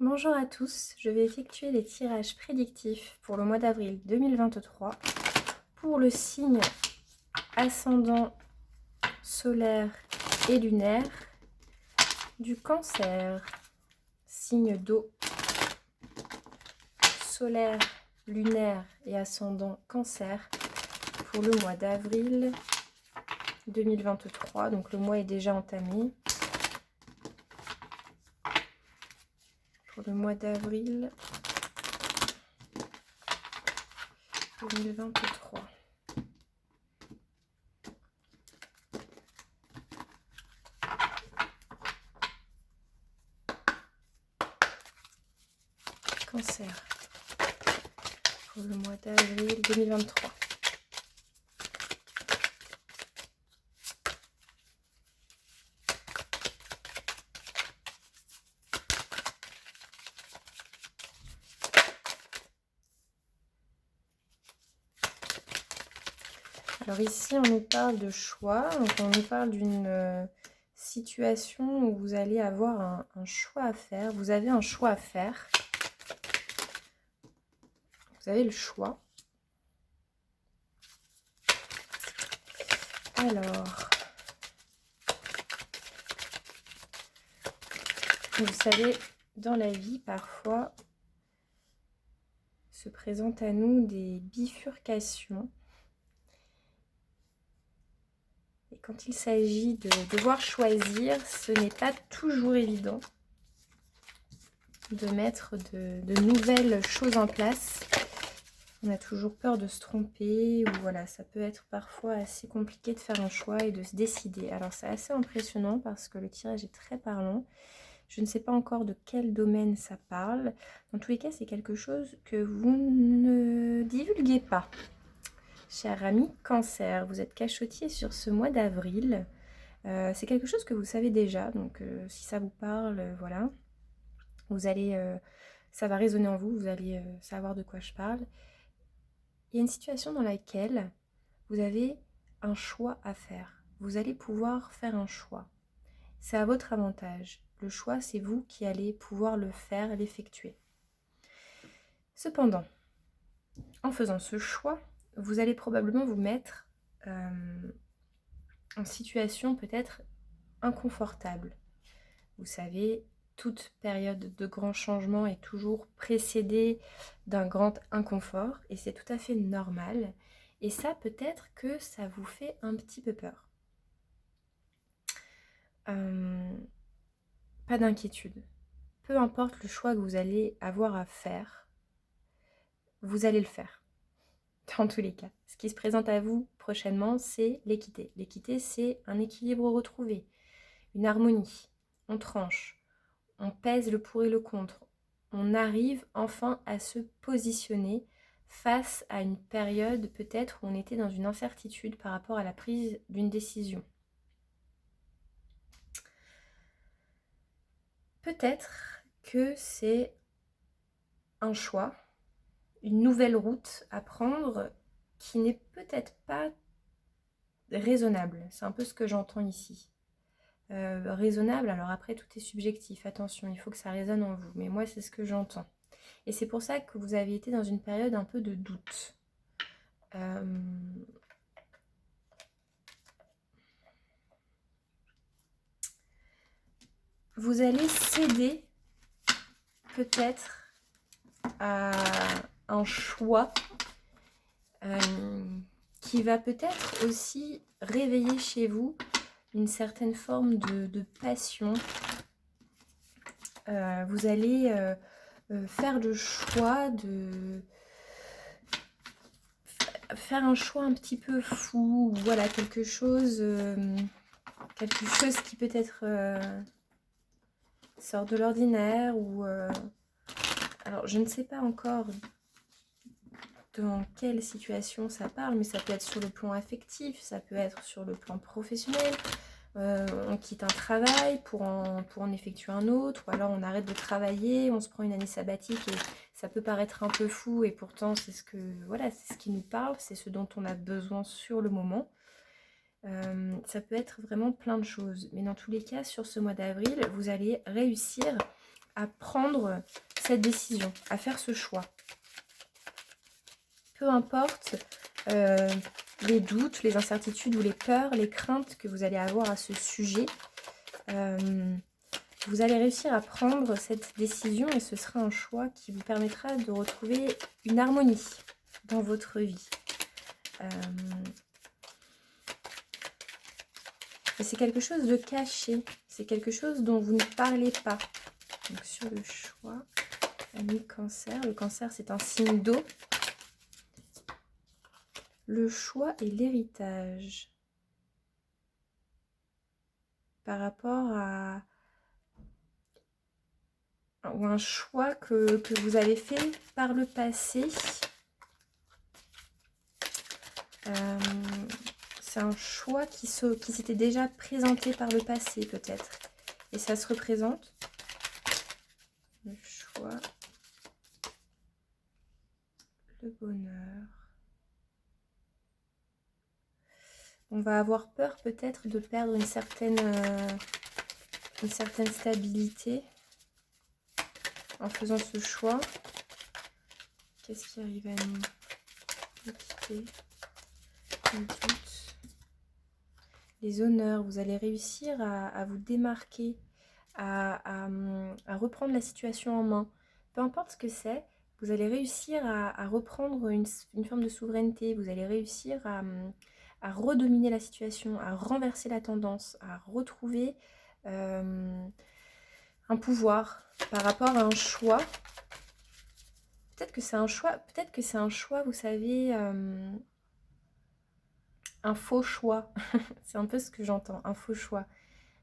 Bonjour à tous, je vais effectuer les tirages prédictifs pour le mois d'avril 2023 pour le signe ascendant solaire et lunaire du Cancer. Signe d'eau, solaire, lunaire et ascendant Cancer pour le mois d'avril 2023. Donc le mois est déjà entamé. Pour le mois d'avril 2023. Cancer. Pour le mois d'avril 2023. Alors ici, on nous parle de choix, donc on nous parle d'une situation où vous allez avoir un choix à faire. Vous avez un choix à faire. Vous avez le choix. Alors, vous savez, dans la vie, parfois, se présentent à nous des bifurcations. Et quand il s'agit de devoir choisir, ce n'est pas toujours évident de mettre de nouvelles choses en place. On a toujours peur de se tromper, ou voilà, ça peut être parfois assez compliqué de faire un choix et de se décider. Alors c'est assez impressionnant parce que le tirage est très parlant. Je ne sais pas encore de quel domaine ça parle. Dans tous les cas, c'est quelque chose que vous ne divulguez pas. Cher ami Cancer, vous êtes cachotier sur ce mois d'avril. C'est quelque chose que vous savez déjà, donc si ça vous parle, voilà. Vous allez, ça va résonner en vous, vous allez savoir de quoi je parle. Il y a une situation dans laquelle vous avez un choix à faire. Vous allez pouvoir faire un choix. C'est à votre avantage. Le choix, c'est vous qui allez pouvoir le faire, l'effectuer. Cependant, en faisant ce choix, vous allez probablement vous mettre en situation peut-être inconfortable. Vous savez, toute période de grand changement est toujours précédée d'un grand inconfort et c'est tout à fait normal. Et ça, peut-être que ça vous fait un petit peu peur. Pas d'inquiétude. Peu importe le choix que vous allez avoir à faire, vous allez le faire. Dans tous les cas. Ce qui se présente à vous prochainement, c'est l'équité. L'équité, c'est un équilibre retrouvé, une harmonie. On tranche, on pèse le pour et le contre. On arrive enfin à se positionner face à une période peut-être où on était dans une incertitude par rapport à la prise d'une décision. Peut-être que c'est un choix, une nouvelle route à prendre qui n'est peut-être pas raisonnable. C'est un peu ce que j'entends ici. Raisonnable, alors après tout est subjectif, attention, il faut que ça résonne en vous, mais moi c'est ce que j'entends. Et c'est pour ça que vous avez été dans une période un peu de doute. Vous allez céder peut-être à un choix qui va peut-être aussi réveiller chez vous une certaine forme de passion. Vous allez faire le choix de faire un choix un petit peu fou, voilà, quelque chose qui peut-être sort de l'ordinaire, ou alors je ne sais pas encore dans quelle situation ça parle, mais ça peut être sur le plan affectif, ça peut être sur le plan professionnel. On quitte un travail pour en effectuer un autre, ou alors on arrête de travailler, on se prend une année sabbatique, et ça peut paraître un peu fou, et pourtant c'est ce que, voilà, c'est ce qui nous parle, c'est ce dont on a besoin sur le moment. Ça peut être vraiment plein de choses, mais dans tous les cas, sur ce mois d'avril, vous allez réussir à prendre cette décision, à faire ce choix. Peu importe les doutes, les incertitudes ou les peurs, les craintes que vous allez avoir à ce sujet, vous allez réussir à prendre cette décision et ce sera un choix qui vous permettra de retrouver une harmonie dans votre vie. Et c'est quelque chose de caché, c'est quelque chose dont vous ne parlez pas. Donc sur le choix, ami Cancer, le Cancer c'est un signe d'eau. Le choix et l'héritage. Par rapport à ou un choix que vous avez fait par le passé. C'est un choix qui s'était déjà présenté par le passé peut-être. Et ça se représente. Le choix. Le bonheur. On va avoir peur peut-être de perdre une certaine stabilité en faisant ce choix. Qu'est-ce qui arrive à nous? L'équité, le doute, les honneurs. Vous allez réussir à vous démarquer, à reprendre la situation en main. Peu importe ce que c'est, vous allez réussir à reprendre une forme de souveraineté. Vous allez réussir à redominer la situation, à renverser la tendance, à retrouver un pouvoir par rapport à un choix. Peut-être que c'est un choix, vous savez, un faux choix. C'est un peu ce que j'entends, un faux choix.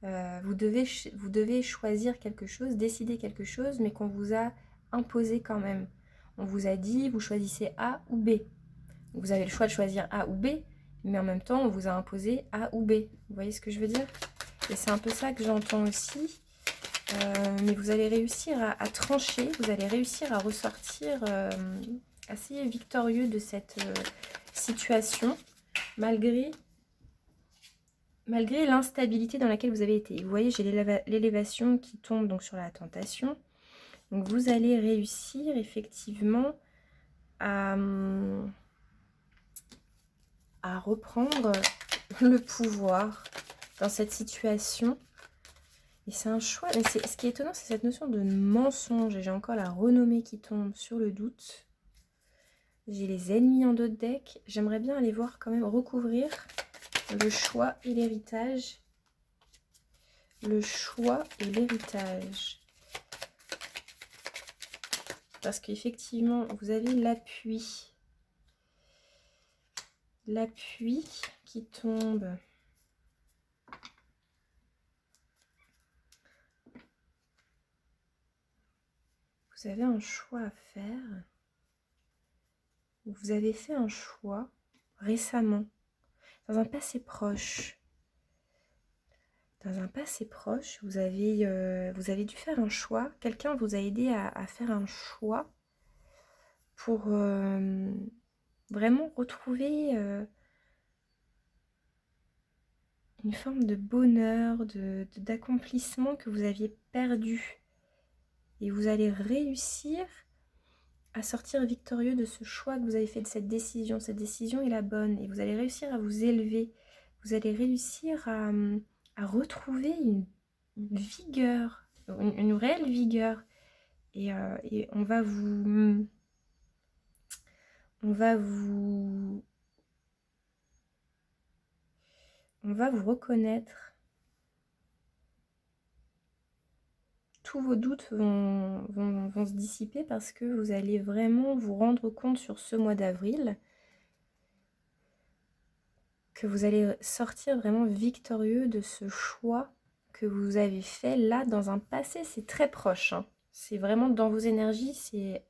Vous devez choisir quelque chose, décider quelque chose, mais qu'on vous a imposé quand même. On vous a dit, vous choisissez A ou B. Vous avez le choix de choisir A ou B, mais en même temps, on vous a imposé A ou B. Vous voyez ce que je veux dire? Et c'est un peu ça que j'entends aussi. Mais vous allez réussir à trancher, vous allez réussir à ressortir assez victorieux de cette situation, malgré l'instabilité dans laquelle vous avez été. Vous voyez, j'ai l'élévation qui tombe donc sur la tentation. Donc vous allez réussir effectivement à reprendre le pouvoir dans cette situation. Et c'est un choix. Mais ce qui est étonnant, c'est cette notion de mensonge. Et j'ai encore la renommée qui tombe sur le doute. J'ai les ennemis en dos de deck. J'aimerais bien aller voir quand même recouvrir le choix et l'héritage. Le choix et l'héritage. Parce qu'effectivement, vous avez l'appui. L'appui qui tombe. Vous avez un choix à faire. Vous avez fait un choix récemment, dans un passé proche. Dans un passé proche, vous avez dû faire un choix. Quelqu'un vous a aidé à faire un choix pour vraiment retrouver une forme de bonheur, d'accomplissement que vous aviez perdu. Et vous allez réussir à sortir victorieux de ce choix que vous avez fait, de cette décision. Cette décision est la bonne et vous allez réussir à vous élever. Vous allez réussir à retrouver une vigueur, une réelle vigueur. Et on va vous reconnaître. Tous vos doutes vont se dissiper parce que vous allez vraiment vous rendre compte sur ce mois d'avril que vous allez sortir vraiment victorieux de ce choix que vous avez fait là dans un passé. C'est très proche, hein. C'est vraiment dans vos énergies, c'est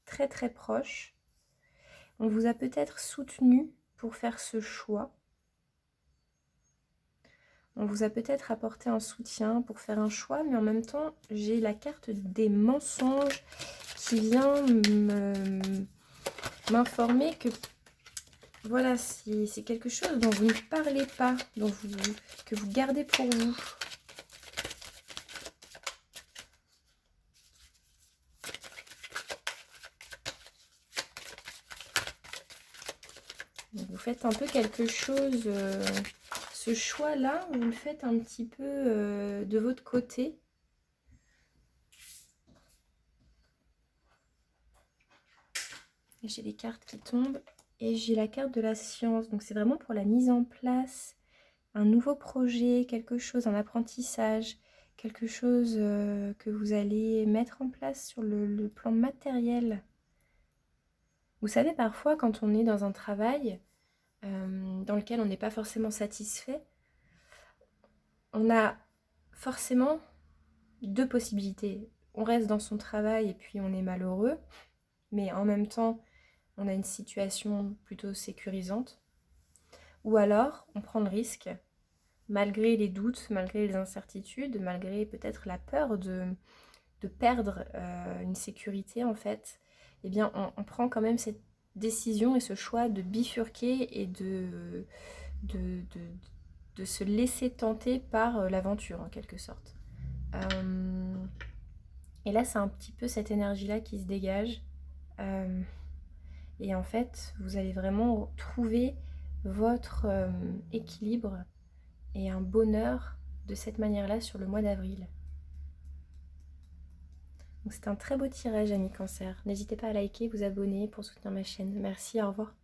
très très proche. On vous a peut-être soutenu pour faire ce choix. On vous a peut-être apporté un soutien pour faire un choix, mais en même temps, j'ai la carte des mensonges qui vient m'informer que voilà, c'est quelque chose dont vous ne parlez pas, que vous gardez pour vous. faites un peu quelque chose, ce choix-là, vous le faites un petit peu de votre côté. J'ai les cartes qui tombent et j'ai la carte de la science. Donc c'est vraiment pour la mise en place, un nouveau projet, quelque chose, un apprentissage, quelque chose que vous allez mettre en place sur le plan matériel. Vous savez, parfois, quand on est dans un travail dans lequel on n'est pas forcément satisfait, on a forcément deux possibilités. On reste dans son travail et puis on est malheureux, mais en même temps, on a une situation plutôt sécurisante. Ou alors, on prend le risque, malgré les doutes, malgré les incertitudes, malgré peut-être la peur de perdre une sécurité en fait, eh bien on prend quand même cette décision et ce choix de bifurquer et de se laisser tenter par l'aventure en quelque sorte. Et là c'est un petit peu cette énergie-là qui se dégage. Et en fait, vous allez vraiment trouver votre équilibre et un bonheur de cette manière-là sur le mois d'avril. Donc c'est un très beau tirage, amis Cancer. N'hésitez pas à liker, vous abonner pour soutenir ma chaîne. Merci, au revoir.